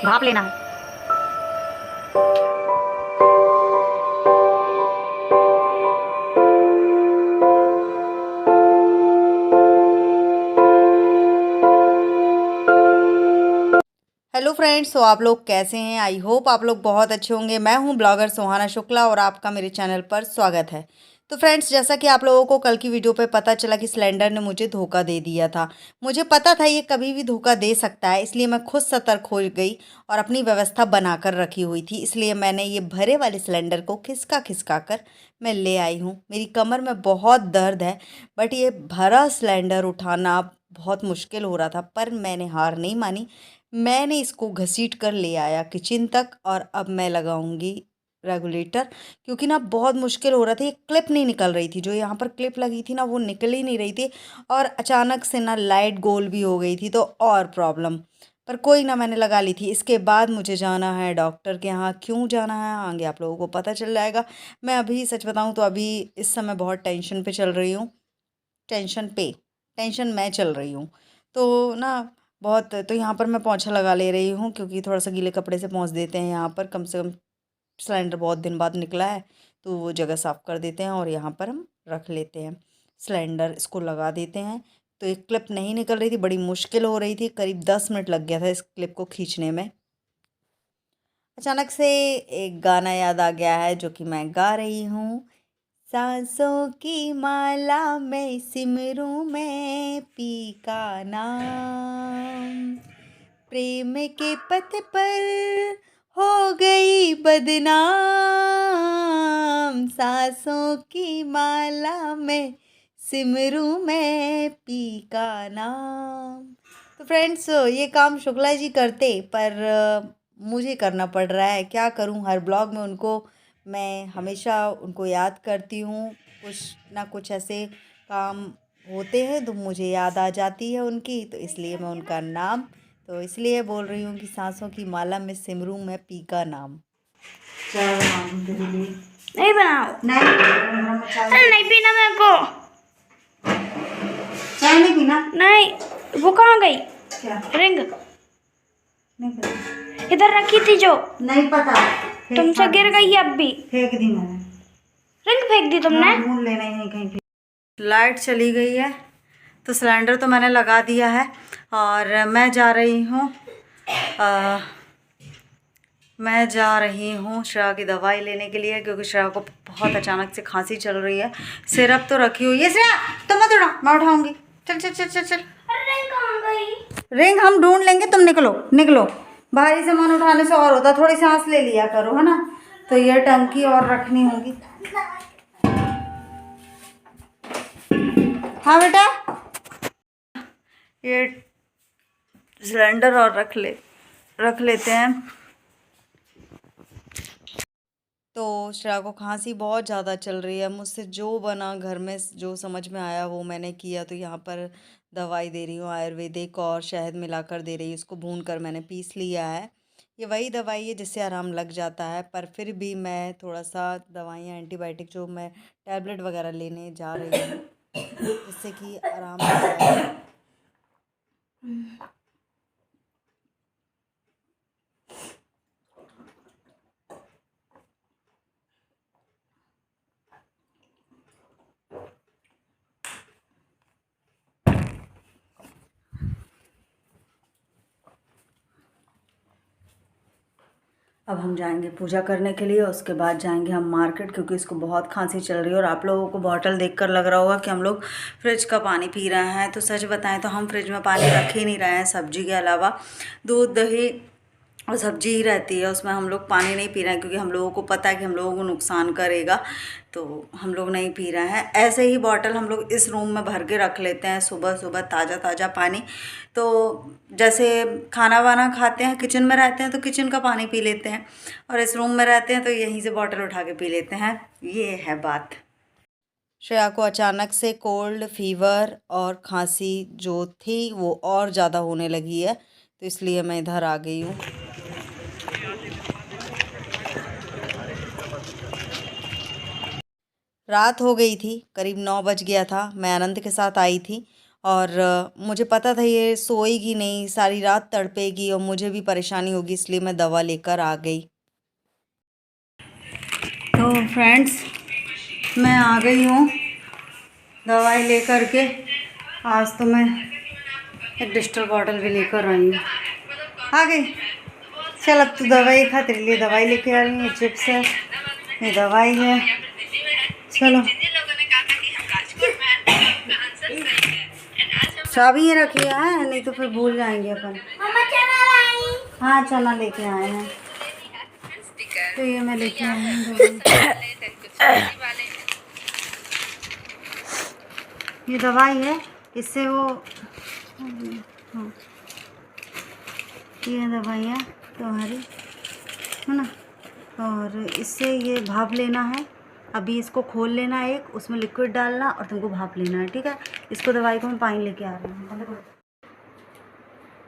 भाप लेना है। हेलो फ्रेंड्स, तो आप लोग कैसे हैं? आई होप आप लोग बहुत अच्छे होंगे। मैं हूं ब्लॉगर सुहाना शुक्ला और आपका मेरे चैनल पर स्वागत है। तो फ्रेंड्स, जैसा कि आप लोगों को कल की वीडियो पे पता चला कि सिलेंडर ने मुझे धोखा दे दिया था। मुझे पता था ये कभी भी धोखा दे सकता है, इसलिए मैं खुद सतर्क हो गई और अपनी व्यवस्था बनाकर रखी हुई थी। इसलिए मैंने ये भरे वाले सिलेंडर को खिसका खिसका कर मैं ले आई हूँ। मेरी कमर में बहुत दर्द है, बट ये भरा सिलेंडर उठाना बहुत मुश्किल हो रहा था, पर मैंने हार नहीं मानी। मैंने इसको घसीट कर ले आया किचन तक और अब मैं लगाऊंगी रेगुलेटर, क्योंकि ना बहुत मुश्किल हो रहा था। ये क्लिप नहीं निकल रही थी, जो यहाँ पर क्लिप लगी थी ना वो निकल ही नहीं रही थी। और अचानक से ना लाइट गोल भी हो गई थी, तो और प्रॉब्लम। पर कोई ना, मैंने लगा ली थी। इसके बाद मुझे जाना है डॉक्टर के यहाँ। क्यों जाना है आगे आप लोगों को पता चल जाएगा। मैं अभी सच बताऊँ तो अभी इस समय बहुत टेंशन पे चल रही हूँ। टेंशन पे टेंशन मैं चल रही हूँ। तो ना बहुत, तो यहाँ पर मैं पोंछा लगा ले रही हूँ, क्योंकि थोड़ा सा गीले कपड़े से पोंछ देते हैं यहाँ पर। कम से कम सिलेंडर बहुत दिन बाद निकला है, तो वो जगह साफ़ कर देते हैं और यहाँ पर हम रख लेते हैं सिलेंडर। इसको लगा देते हैं। तो एक क्लिप नहीं निकल रही थी, बड़ी मुश्किल हो रही थी। करीब 10 मिनट लग गया था इस क्लिप को खींचने में। अचानक से एक गाना याद आ गया है, जो कि मैं गा रही हूँ। सांसों की माला में सिमरूं मैं पी का नाम, प्रेम के पथ पर हो गई बदनाम। सांसों की माला में सिमरूं मैं पी का नाम। तो फ्रेंड्स, ये काम शुक्ला जी करते, पर मुझे करना पड़ रहा है। क्या करूं, हर ब्लॉग में उनको मैं हमेशा उनको याद करती हूँ। कुछ ना कुछ ऐसे काम होते हैं तो मुझे याद आ जाती है उनकी, तो इसलिए मैं उनका नाम, तो इसलिए बोल रही हूँ कि सांसों की माला में सिमरूं मैं पी का नाम। चाय बना दूँ तेरे लिए? नहीं बनाओ। नहीं, अरे नहीं पीना मेरे को। चाय नहीं पीना? नहीं, वो कहाँ गई? क्या? रिंग नहीं पता। इधर रखी थी जो। नहीं पता। तुमसे गिर गई है, अब भी फेंक दी मैंने। रिंग फेंक दी तुमने? ढूंढ लेना ही कहीं पे। लाइट चली गई है, तो सिलेंडर तो मैंने लगा दिया है और मैं जा रही हूँ श्रेया की दवाई लेने के लिए, क्योंकि श्रेया को बहुत अचानक से खांसी चल रही है। सिरप तो रखी हुई है। श्रेया तुम मत उड़ा, मैं उठाऊंगी। चल चल चल चल चल। रिंग कहाँ गई? रिंग हम ढूंढ लेंगे, तुम निकलो निकलो। भारी सामान उठाने से और होता, थोड़ी सांस ले लिया करो, है ना। तो ये टंकी और रखनी होगी। हाँ बेटा, ये सिलेंडर और रख लेते हैं। तो श्रेया को खांसी बहुत ज़्यादा चल रही है। मुझसे जो बना घर में, जो समझ में आया वो मैंने किया। तो यहाँ पर दवाई दे रही हूँ, आयुर्वेदिक और शहद मिलाकर दे रही हूँ। इसको भून कर मैंने पीस लिया है। ये वही दवाई है जिससे आराम लग जाता है, पर फिर भी मैं थोड़ा सा दवाइयाँ, एंटीबायोटिक जो मैं टैबलेट वगैरह लेने जा रही हूँ, जिससे कि आराम मिल जाए। अब हम जाएंगे पूजा करने के लिए, उसके बाद जाएंगे हम मार्केट, क्योंकि इसको बहुत खांसी चल रही है। और आप लोगों को बॉटल देखकर लग रहा होगा कि हम लोग फ्रिज का पानी पी रहे हैं। तो सच बताएं तो हम फ्रिज में पानी रख ही नहीं रहे हैं, सब्जी के अलावा। दूध दही और सब्जी ही रहती है, उसमें हम लोग पानी नहीं पी रहे हैं, क्योंकि हम लोगों को पता है कि हम लोगों को नुकसान करेगा। तो हम लोग नहीं पी रहे हैं। ऐसे ही बॉटल हम लोग इस रूम में भर के रख लेते हैं, सुबह सुबह ताज़ा ताज़ा पानी। तो जैसे खाना वाना खाते हैं, किचन में रहते हैं तो किचन का पानी पी लेते हैं, और इस रूम में रहते हैं तो यहीं से बॉटल उठा के पी लेते हैं। ये है बात। श्रेया को अचानक से कोल्ड, फीवर और खांसी जो थी वो और ज़्यादा होने लगी है, तो इसलिए मैं इधर आ गई हूँ। रात हो गई थी, करीब 9 बज गया था। मैं आनंद के साथ आई थी और मुझे पता था ये सोएगी नहीं, सारी रात तड़पेगी और मुझे भी परेशानी होगी, इसलिए मैं दवा लेकर आ गई। तो फ्रेंड्स, मैं आ गई हूँ दवाई लेकर के। आज तो मैं एक डिस्टल बॉटल भी लेकर आई हूँ। आ गई, चल अब तू दवाई खा, तेरे लिए दवाई लेके आ रही हूँ। ये चिप्स है, ये दवाई है, चलो। चाबी ये रखी है, नहीं तो फिर भूल जाएंगे अपन। मम्मा चना लाई। हाँ, चना लेके आए हैं, तो ये मैं लेके आई हूँ। ये दवाई है, इससे वो हाँ, ये दवाई है तुम्हारी, है ना। और इससे ये भाप लेना है, अभी इसको खोल लेना है, एक उसमें लिक्विड डालना और तुमको भाप लेना है, ठीक है। इसको दवाई को मैं पानी लेके आ रही हूँ,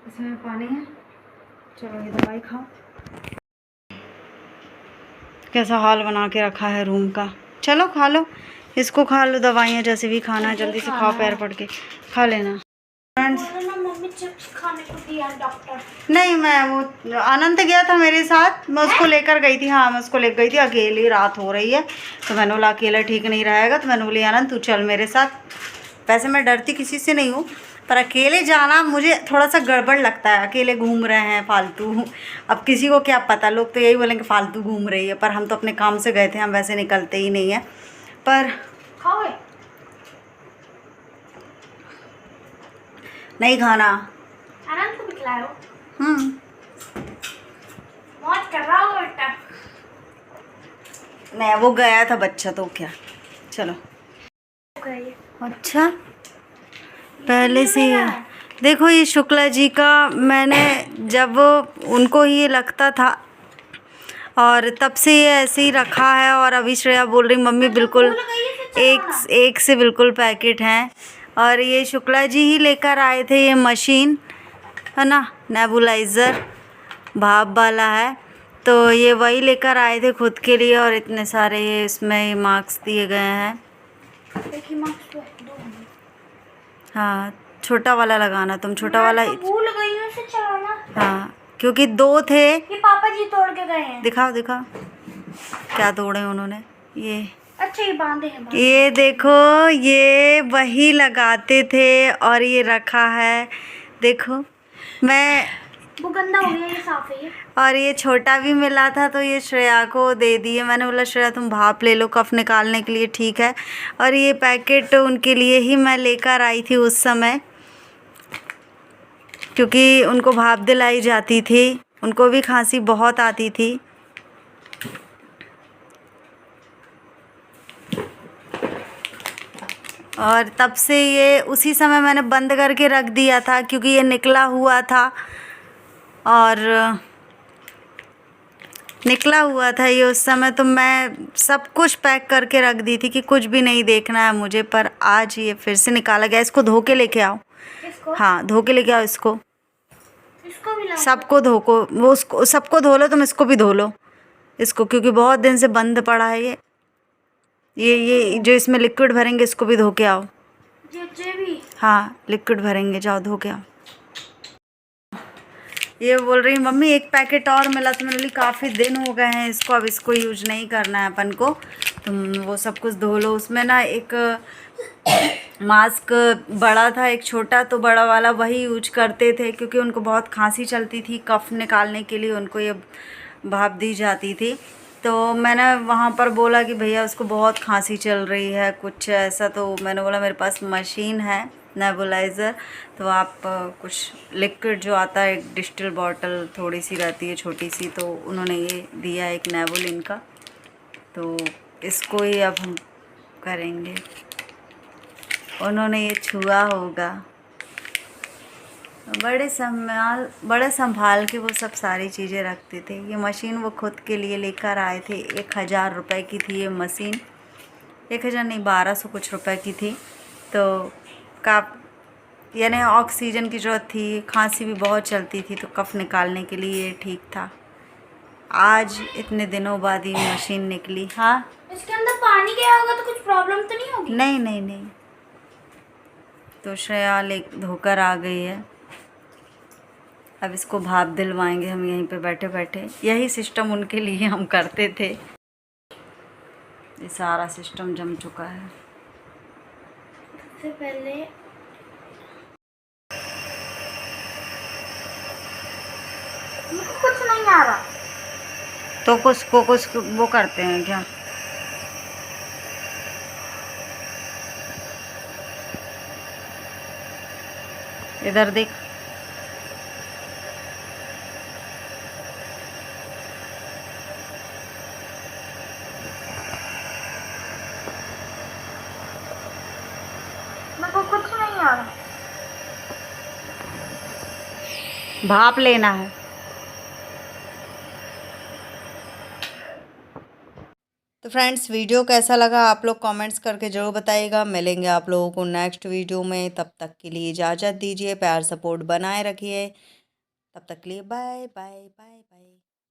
इसमें पानी है। चलो ये दवाई खाओ। कैसा हाल बना के रखा है रूम का। चलो खा लो, इसको खा लो, दवाइयाँ जैसे भी खाना है जल्दी से खाओ, पैर पड़ के खा लेना। फ्रेंड्स, मम्मी चिप्स खाने को दिया डॉक्टर। नहीं, मैं वो आनंद गया था मेरे साथ, मैं उसको लेकर गई थी। हाँ, मैं उसको लेकर गई थी, अकेली रात हो रही है तो मैंने बोला अकेला ठीक नहीं रहेगा, तो मैंने बोली आनंद तू चल मेरे साथ। वैसे मैं डरती किसी से नहीं हूँ, पर अकेले जाना मुझे थोड़ा सा गड़बड़ लगता है। अकेले घूम रहे हैं फालतू, अब किसी को क्या पता, लोग तो यही बोलेंगे फालतू घूम रही है, पर हम तो अपने काम से गए थे, हम वैसे निकलते ही नहीं हैं। पर खाओगे? नहीं खाना। आनंद को भी खिलाओ। मौज कर रहा हो बेटा। नहीं, वो गया था बच्चा, तो क्या, चलो। अच्छा, पहले से देखो, ये शुक्ला जी का मैंने जब उनको ये लगता था और तब से ये ऐसे ही रखा है। और अभी श्रेया बोल रही मम्मी बिल्कुल एक से बिल्कुल पैकेट हैं। और ये शुक्ला जी ही लेकर आए थे, ये मशीन है ना, नेबुलाइज़र भाप वाला है, तो ये वही लेकर आए थे खुद के लिए। और इतने सारे ये इसमें मार्क्स दिए गए हैं। हाँ, छोटा वाला लगाना, तुम छोटा वाला भूल गई हूँ इसे चलाना। हाँ, क्योंकि 2 थे। ये पापा जी तोड़ के गए हैं। दिखाओ दिखाओ, क्या तोड़े उन्होंने। ये अच्छा, ये बांधे हैं। ये देखो, ये वही लगाते थे और ये रखा है, देखो। मैं वो गंदा हो गया, ये साफ है ये। और ये छोटा भी मिला था, तो ये श्रेया को दे दिए। मैंने बोला श्रेया तुम भाप ले लो, कफ निकालने के लिए ठीक है। और ये पैकेट उनके लिए ही मैं लेकर आई थी उस समय, क्योंकि उनको भाप दिलाई जाती थी, उनको भी खांसी बहुत आती थी। और तब से ये उसी समय मैंने बंद करके रख दिया था, क्योंकि ये निकला हुआ था। और निकला हुआ था ये उस समय, तो मैं सब कुछ पैक करके रख दी थी कि कुछ भी नहीं देखना है मुझे। पर आज ये फिर से निकाला गया। इसको धो के लेके आओ। इसको? हाँ, धो के लेके आओ इसको भी लाओ। सबको धो को, वो उसको सबको धो लो, तुम इसको भी धो लो इसको, क्योंकि बहुत दिन से बंद पड़ा है ये जो इसमें लिक्विड भरेंगे, इसको भी धो के आओ। ये भी? हाँ, लिक्विड भरेंगे, जाओ धो के आओ। ये बोल रही मम्मी एक पैकेट और मिला, तो मैंने बोली काफ़ी दिन हो गए हैं इसको, अब इसको यूज नहीं करना है अपन को, तुम वो सब कुछ धो लो। उसमें ना एक मास्क बड़ा था, एक छोटा, तो बड़ा वाला वही यूज करते थे, क्योंकि उनको बहुत खांसी चलती थी, कफ निकालने के लिए उनको ये भाप दी जाती थी। तो मैंने वहाँ पर बोला कि भैया उसको बहुत खांसी चल रही है कुछ ऐसा, तो मैंने बोला मेरे पास मशीन है नेबुलाइज़र, तो आप कुछ लिक्विड जो आता है, एक डिस्टिल बॉटल थोड़ी सी रहती है छोटी सी, तो उन्होंने ये दिया एक नेबुलिन का, तो इसको ही अब हम करेंगे। उन्होंने ये छुआ होगा, बड़े संभाल के वो सब सारी चीज़ें रखते थे। ये मशीन वो खुद के लिए लेकर आए थे, 1000 रुपये की थी ये मशीन, 1000 नहीं 1200 कुछ रुपए की थी। तो यानी ऑक्सीजन की ज़रूरत थी, खांसी भी बहुत चलती थी, तो कफ निकालने के लिए ये ठीक था। आज इतने दिनों बाद ये मशीन निकली। हाँ, इसके अंदर पानी गया होगा तो कुछ प्रॉब्लम तो नहीं होगी? नहीं नहीं नहीं, तो श्रेया ले धोकर आ गई है। अब इसको भाप दिलवाएंगे हम यहीं पे बैठे बैठे। यही सिस्टम उनके लिए हम करते थे। ये सारा सिस्टम जम चुका है। सबसे पहले मुझको कुछ नहीं आ रहा। तो कुछ वो करते हैं क्या? इधर देख। मुझको कुछ नहीं आ रहा। भाप लेना है। तो फ्रेंड्स, वीडियो कैसा लगा आप लोग कमेंट्स करके ज़रूर बताइएगा। मिलेंगे आप लोगों को नेक्स्ट वीडियो में। तब तक के लिए इजाज़त दीजिए। प्यार सपोर्ट बनाए रखिए। तब तक के लिए बाय बाय बाय बाय।